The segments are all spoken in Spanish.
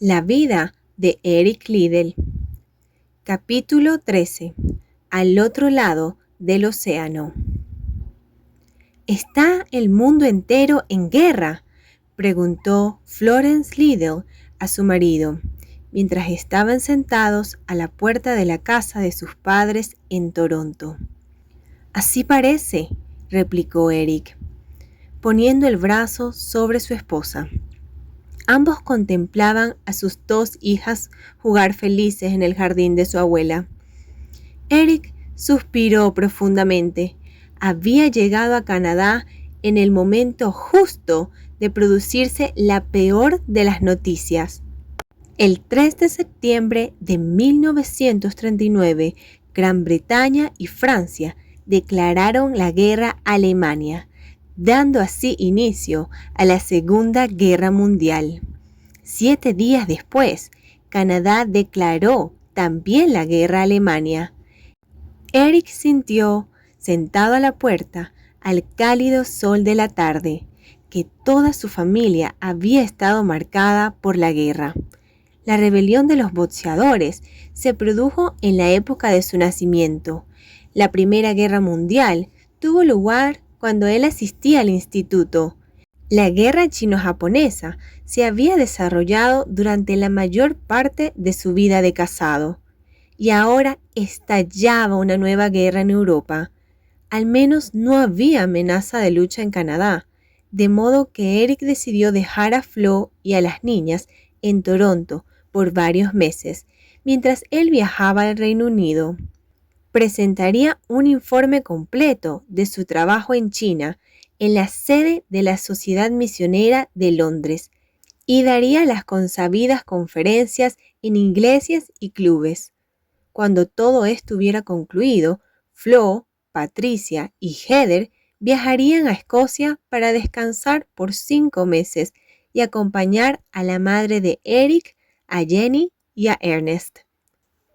La vida de Eric Liddell. Capítulo 13. Al otro lado del océano. ¿Está el mundo entero en guerra?, preguntó Florence Liddell a su marido, mientras estaban sentados a la puerta de la casa de sus padres en Toronto. Así parece, replicó Eric, poniendo el brazo sobre su esposa. Ambos contemplaban a sus dos hijas jugar felices en el jardín de su abuela. Eric suspiró profundamente. Había llegado a Canadá en el momento justo de producirse la peor de las noticias. El 3 de septiembre de 1939, Gran Bretaña y Francia declararon la guerra a Alemania, dando así inicio a la Segunda Guerra Mundial. 7 días después, Canadá declaró también la guerra a Alemania. Eric sintió, sentado a la puerta, al cálido sol de la tarde, que toda su familia había estado marcada por la guerra. La rebelión de los boxeadores se produjo en la época de su nacimiento. La Primera Guerra Mundial tuvo lugar cuando él asistía al instituto. La guerra chino-japonesa se había desarrollado durante la mayor parte de su vida de casado. Y ahora estallaba una nueva guerra en Europa. Al menos no había amenaza de lucha en Canadá, de modo que Eric decidió dejar a Flo y a las niñas en Toronto por varios meses, mientras él viajaba al Reino Unido. Presentaría un informe completo de su trabajo en China en la sede de la Sociedad Misionera de Londres y daría las consabidas conferencias en iglesias y clubes. Cuando todo estuviera concluido, Flo, Patricia y Heather viajarían a Escocia para descansar por 5 meses y acompañar a la madre de Eric, a Jenny y a Ernest.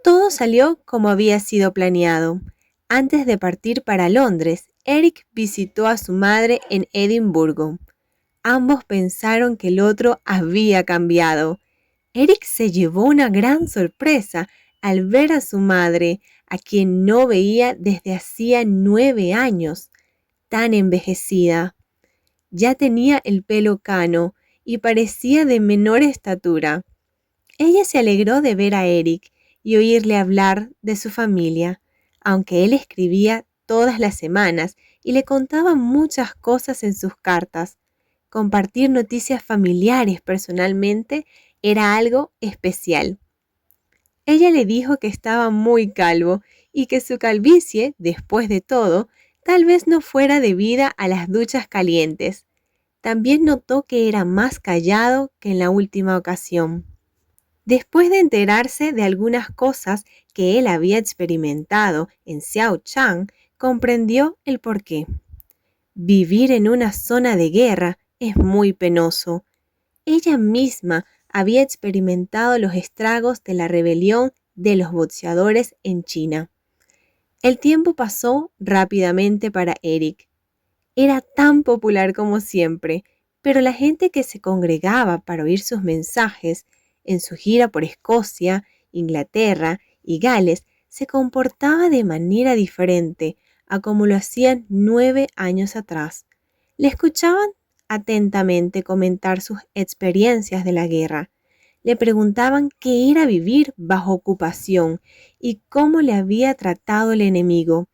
Todo salió como había sido planeado. Antes de partir para Londres, Eric visitó a su madre en Edimburgo. Ambos pensaron que el otro había cambiado. Eric se llevó una gran sorpresa al ver a su madre, a quien no veía desde hacía 9 años, tan envejecida. Ya tenía el pelo cano y parecía de menor estatura. Ella se alegró de ver a Eric y oírle hablar de su familia, aunque él escribía todas las semanas y le contaba muchas cosas en sus cartas. Compartir noticias familiares personalmente era algo especial. Ella le dijo que estaba muy calvo y que su calvicie, después de todo, tal vez no fuera debida a las duchas calientes. También notó que era más callado que en la última ocasión. Después de enterarse de algunas cosas que él había experimentado en Xiaochang, comprendió el porqué. Vivir en una zona de guerra es muy penoso. Ella misma había experimentado los estragos de la rebelión de los boxeadores en China. El tiempo pasó rápidamente para Eric. Era tan popular como siempre, pero la gente que se congregaba para oír sus mensajes en su gira por Escocia, Inglaterra y Gales se comportaba de manera diferente a como lo hacían 9 años atrás. Le escuchaban atentamente comentar sus experiencias de la guerra. Le preguntaban qué era vivir bajo ocupación y cómo le había tratado el enemigo.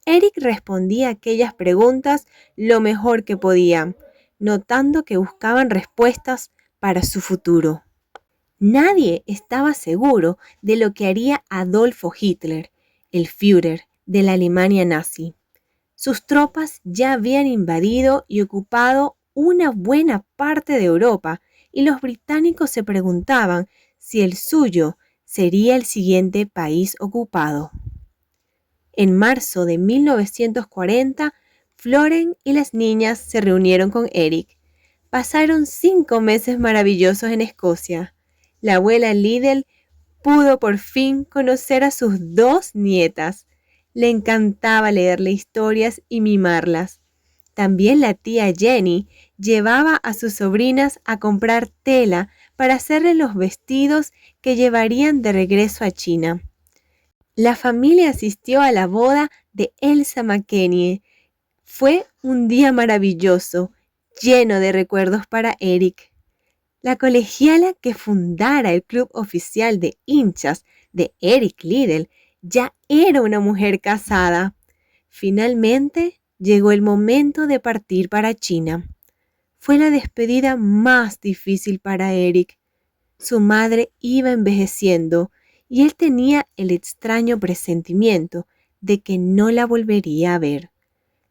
Eric respondía a aquellas preguntas lo mejor que podía, notando que buscaban respuestas para su futuro. Nadie estaba seguro de lo que haría Adolfo Hitler, el Führer de la Alemania nazi. Sus tropas ya habían invadido y ocupado una buena parte de Europa y los británicos se preguntaban si el suyo sería el siguiente país ocupado. En marzo de 1940, Florence y las niñas se reunieron con Eric. Pasaron 5 meses maravillosos en Escocia. La abuela Liddell pudo por fin conocer a sus 2 nietas. Le encantaba leerle historias y mimarlas. También la tía Jenny llevaba a sus sobrinas a comprar tela para hacerle los vestidos que llevarían de regreso a China. La familia asistió a la boda de Elsa McKennie. Fue un día maravilloso, lleno de recuerdos para Eric. La colegiala que fundara el club oficial de hinchas de Eric Liddell ya era una mujer casada. Finalmente llegó el momento de partir para China. Fue la despedida más difícil para Eric. Su madre iba envejeciendo y él tenía el extraño presentimiento de que no la volvería a ver.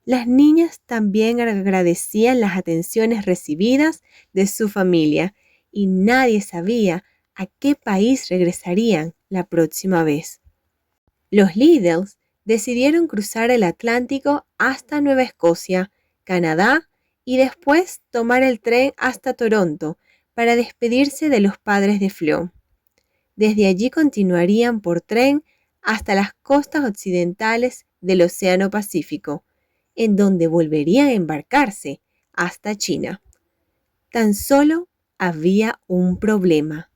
Las niñas también agradecían las atenciones recibidas de su familia y nadie sabía a qué país regresarían la próxima vez. Los Liddells decidieron cruzar el Atlántico hasta Nueva Escocia, Canadá y después tomar el tren hasta Toronto para despedirse de los padres de Flo. Desde allí continuarían por tren hasta las costas occidentales del Océano Pacífico, en donde volverían a embarcarse hasta China. Tan solo había un problema.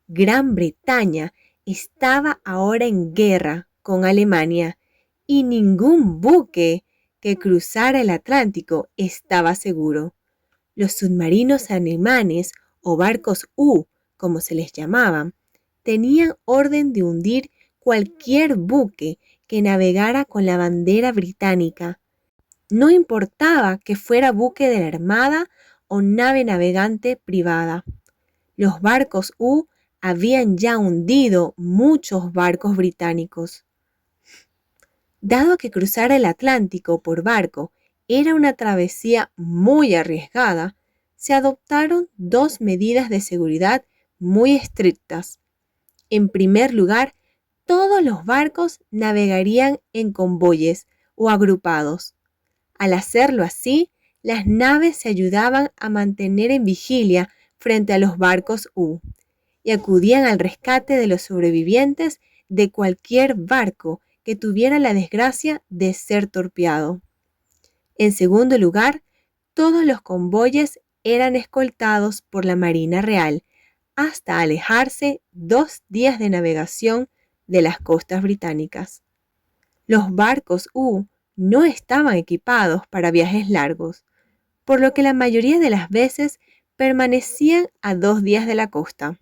Gran Bretaña estaba ahora en guerra con Alemania y ningún buque que cruzara el Atlántico estaba seguro. Los submarinos alemanes o barcos U, como se les llamaban, tenían orden de hundir cualquier buque que navegara con la bandera británica. No importaba que fuera buque de la Armada o nave navegante privada. Los barcos U habían ya hundido muchos barcos británicos. Dado que cruzar el Atlántico por barco era una travesía muy arriesgada, se adoptaron dos medidas de seguridad muy estrictas. En primer lugar, todos los barcos navegarían en convoyes o agrupados. Al hacerlo así, las naves se ayudaban a mantener en vigilia frente a los barcos U y acudían al rescate de los sobrevivientes de cualquier barco que tuviera la desgracia de ser torpeado. En segundo lugar, todos los convoyes eran escoltados por la Marina Real hasta alejarse 2 días de navegación de las costas británicas. Los barcos U no estaban equipados para viajes largos, por lo que la mayoría de las veces permanecían a 2 días de la costa.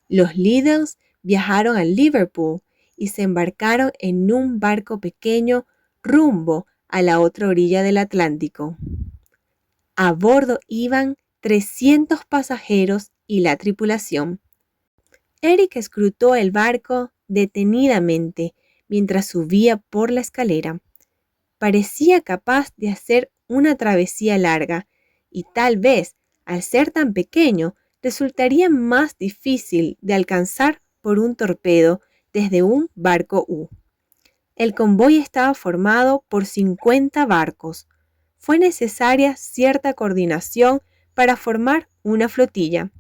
Los Liddells viajaron a Liverpool y se embarcaron en un barco pequeño rumbo a la otra orilla del Atlántico. A bordo iban 300 pasajeros y la tripulación. Eric escrutó el barco detenidamente mientras subía por la escalera. Parecía capaz de hacer una travesía larga y tal vez, al ser tan pequeño, resultaría más difícil de alcanzar por un torpedo desde un barco U. El convoy estaba formado por 50 barcos. Fue necesaria cierta coordinación para formar una flotilla.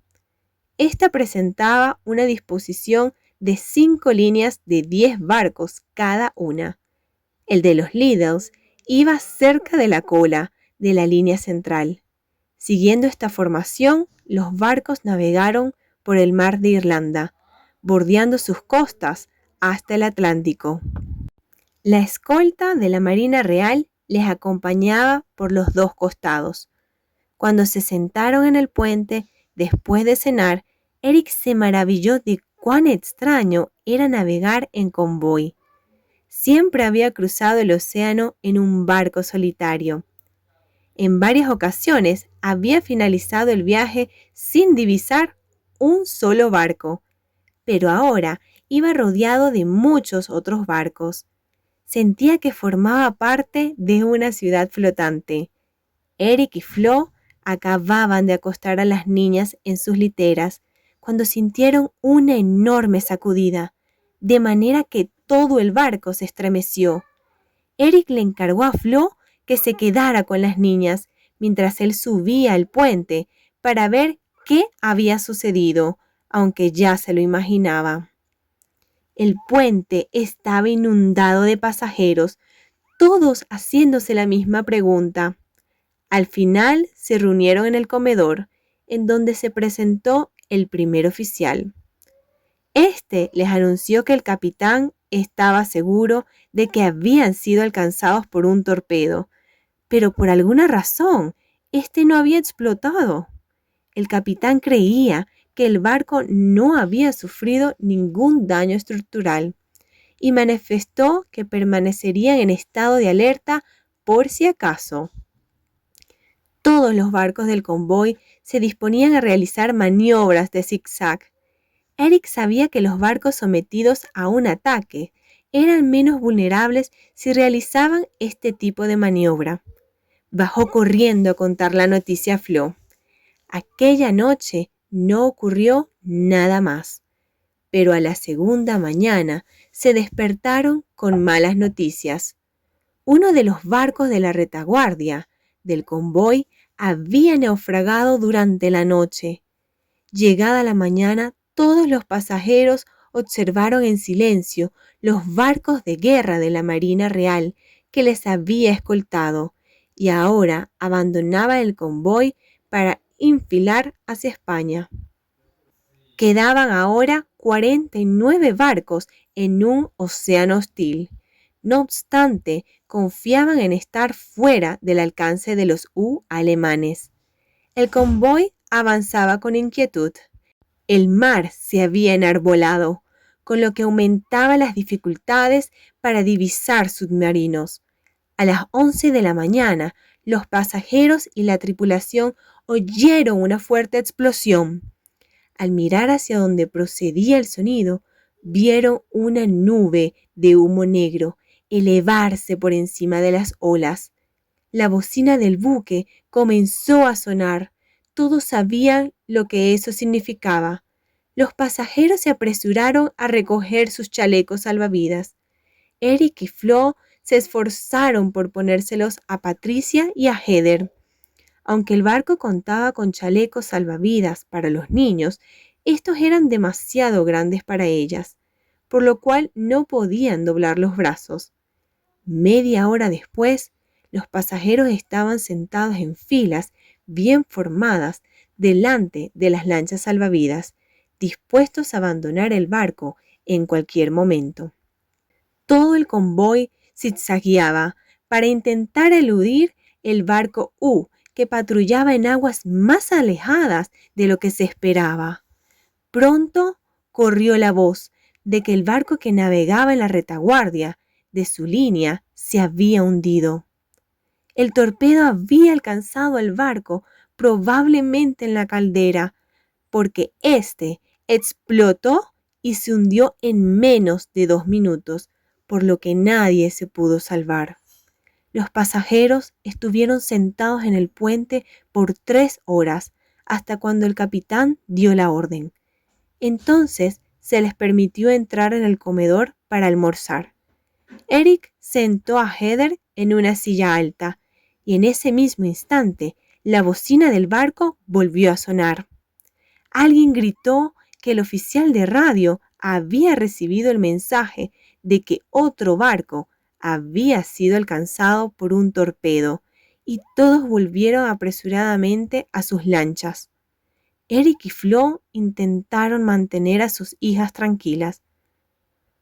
Esta presentaba una disposición de 5 líneas de 10 barcos cada una. El de los Liddells iba cerca de la cola de la línea central. Siguiendo esta formación, los barcos navegaron por el mar de Irlanda, bordeando sus costas hasta el Atlántico. La escolta de la Marina Real les acompañaba por los dos costados. Cuando se sentaron en el puente, después de cenar, Eric se maravilló de cuán extraño era navegar en convoy. Siempre había cruzado el océano en un barco solitario. En varias ocasiones había finalizado el viaje sin divisar un solo barco, pero ahora iba rodeado de muchos otros barcos. Sentía que formaba parte de una ciudad flotante. Eric y Flo acababan de acostar a las niñas en sus literas cuando sintieron una enorme sacudida, de manera que todo el barco se estremeció. Eric le encargó a Flo que se quedara con las niñas mientras él subía al puente para ver qué había sucedido, aunque ya se lo imaginaba. El puente estaba inundado de pasajeros, todos haciéndose la misma pregunta. Al final se reunieron en el comedor, en donde se presentó el primer oficial. Este les anunció que el capitán estaba seguro de que habían sido alcanzados por un torpedo, pero por alguna razón, este no había explotado. El capitán creía que el barco no había sufrido ningún daño estructural y manifestó que permanecerían en estado de alerta por si acaso. Todos los barcos del convoy se disponían a realizar maniobras de zigzag. Eric sabía que los barcos sometidos a un ataque eran menos vulnerables si realizaban este tipo de maniobra. Bajó corriendo a contar la noticia a Flo. Aquella noche no ocurrió nada más, pero a la segunda mañana se despertaron con malas noticias. Uno de los barcos de la retaguardia del convoy había naufragado durante la noche. Llegada la mañana, todos los pasajeros observaron en silencio los barcos de guerra de la Marina Real que les había escoltado y ahora abandonaba el convoy para infilar hacia España. Quedaban ahora 49 barcos en un océano hostil. No obstante, confiaban en estar fuera del alcance de los alemanes. El convoy avanzaba con inquietud. El mar se había enarbolado, con lo que aumentaba las dificultades para divisar submarinos. A las 11 de la mañana, los pasajeros y la tripulación oyeron una fuerte explosión. Al mirar hacia donde procedía el sonido, vieron una nube de humo negro elevarse por encima de las olas. La bocina del buque comenzó a sonar. Todos sabían lo que eso significaba. Los pasajeros se apresuraron a recoger sus chalecos salvavidas. Eric y Flo se esforzaron por ponérselos a Patricia y a Heather. Aunque el barco contaba con chalecos salvavidas para los niños, estos eran demasiado grandes para ellas, por lo cual no podían doblar los brazos. Media hora después, los pasajeros estaban sentados en filas bien formadas delante de las lanchas salvavidas, dispuestos a abandonar el barco en cualquier momento. Todo el convoy zigzagueaba para intentar eludir el barco que patrullaba en aguas más alejadas de lo que se esperaba. Pronto corrió la voz de que el barco que navegaba en la retaguardia de su línea se había hundido. El torpedo había alcanzado al barco probablemente en la caldera, porque éste explotó y se hundió en menos de 2 minutos, por lo que nadie se pudo salvar. Los pasajeros estuvieron sentados en el puente por 3 horas, hasta cuando el capitán dio la orden. Entonces se les permitió entrar en el comedor para almorzar. Eric sentó a Heather en una silla alta, y en ese mismo instante la bocina del barco volvió a sonar. Alguien gritó que el oficial de radio había recibido el mensaje de que otro barco había sido alcanzado por un torpedo, y todos volvieron apresuradamente a sus lanchas. Eric y Flo intentaron mantener a sus hijas tranquilas,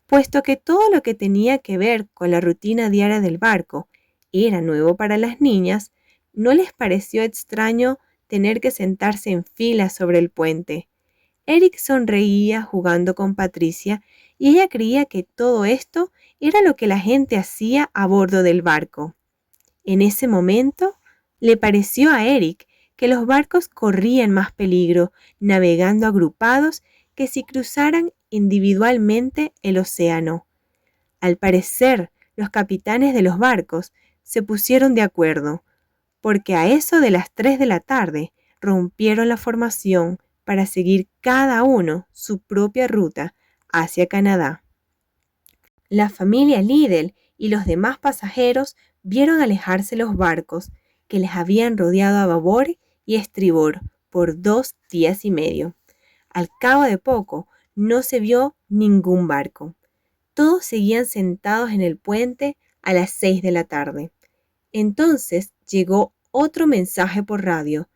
puesto que todo lo que tenía que ver con la rutina diaria del barco era nuevo para las niñas. No les pareció extraño tener que sentarse en fila sobre el puente. Eric sonreía jugando con Patricia y ella creía que todo esto era lo que la gente hacía a bordo del barco. En ese momento, le pareció a Eric que los barcos corrían más peligro navegando agrupados que si cruzaran individualmente el océano. Al parecer, los capitanes de los barcos se pusieron de acuerdo, porque a eso de las 3 de la tarde rompieron la formación para seguir cada uno su propia ruta hacia Canadá. La familia Liddell y los demás pasajeros vieron alejarse los barcos que les habían rodeado a babor y estribor por 2 días y medio. Al cabo de poco, no se vio ningún barco. Todos seguían sentados en el puente a las 6 de la tarde. Entonces llegó otro mensaje por radio.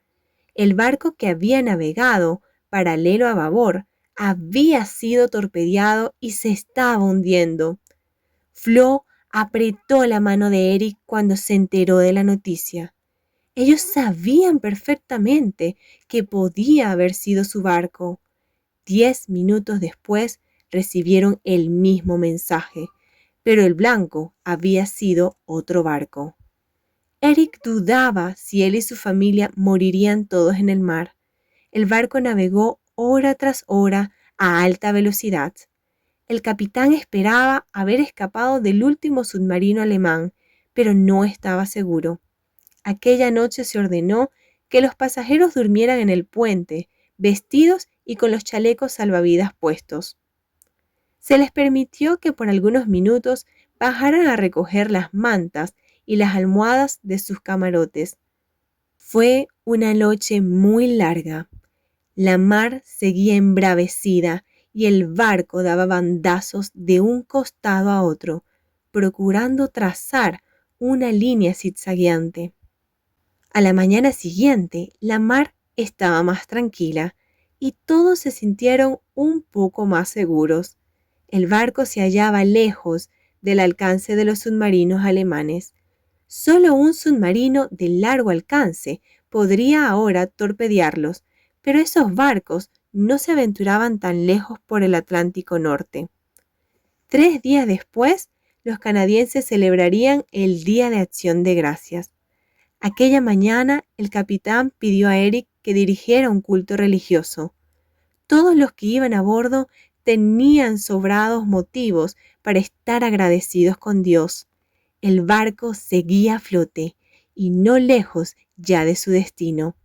El barco que había navegado paralelo a babor, había sido torpedeado y se estaba hundiendo. Flo apretó la mano de Eric cuando se enteró de la noticia. Ellos sabían perfectamente que podía haber sido su barco. 10 minutos después recibieron el mismo mensaje, pero el blanco había sido otro barco. Eric dudaba si él y su familia morirían todos en el mar. El barco navegó hora tras hora a alta velocidad. El capitán esperaba haber escapado del último submarino alemán, pero no estaba seguro. Aquella noche se ordenó que los pasajeros durmieran en el puente, vestidos y con los chalecos salvavidas puestos. Se les permitió que por algunos minutos bajaran a recoger las mantas y las almohadas de sus camarotes. Fue una noche muy larga. La mar seguía embravecida y el barco daba bandazos de un costado a otro, procurando trazar una línea zigzagueante. A la mañana siguiente, la mar estaba más tranquila y todos se sintieron un poco más seguros. El barco se hallaba lejos del alcance de los submarinos alemanes. Solo un submarino de largo alcance podría ahora torpedearlos, pero esos barcos no se aventuraban tan lejos por el Atlántico Norte. 3 días después, los canadienses celebrarían el Día de Acción de Gracias. Aquella mañana, el capitán pidió a Eric que dirigiera un culto religioso. Todos los que iban a bordo tenían sobrados motivos para estar agradecidos con Dios. El barco seguía a flote y no lejos ya de su destino.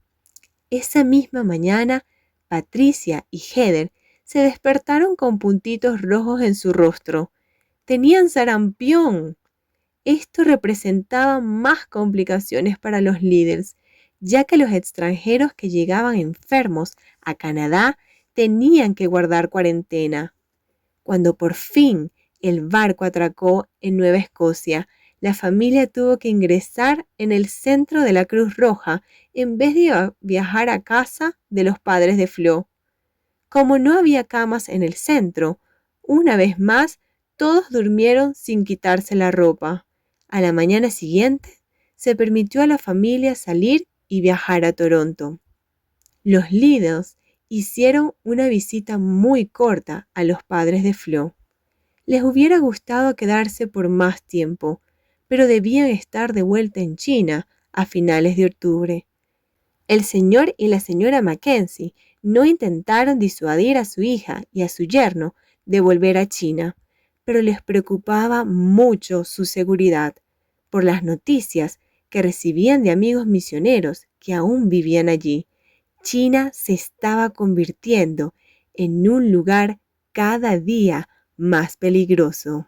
Esa misma mañana, Patricia y Heather se despertaron con puntitos rojos en su rostro. Tenían sarampión. Esto representaba más complicaciones para los líderes, ya que los extranjeros que llegaban enfermos a Canadá tenían que guardar cuarentena. Cuando por fin el barco atracó en Nueva Escocia, la familia tuvo que ingresar en el centro de la Cruz Roja en vez de viajar a casa de los padres de Flo. Como no había camas en el centro, una vez más todos durmieron sin quitarse la ropa. A la mañana siguiente, se permitió a la familia salir y viajar a Toronto. Los Liddles hicieron una visita muy corta a los padres de Flo. Les hubiera gustado quedarse por más tiempo, pero debían estar de vuelta en China a finales de octubre. El señor y la señora Mackenzie no intentaron disuadir a su hija y a su yerno de volver a China, pero les preocupaba mucho su seguridad por las noticias que recibían de amigos misioneros que aún vivían allí. China se estaba convirtiendo en un lugar cada día más peligroso.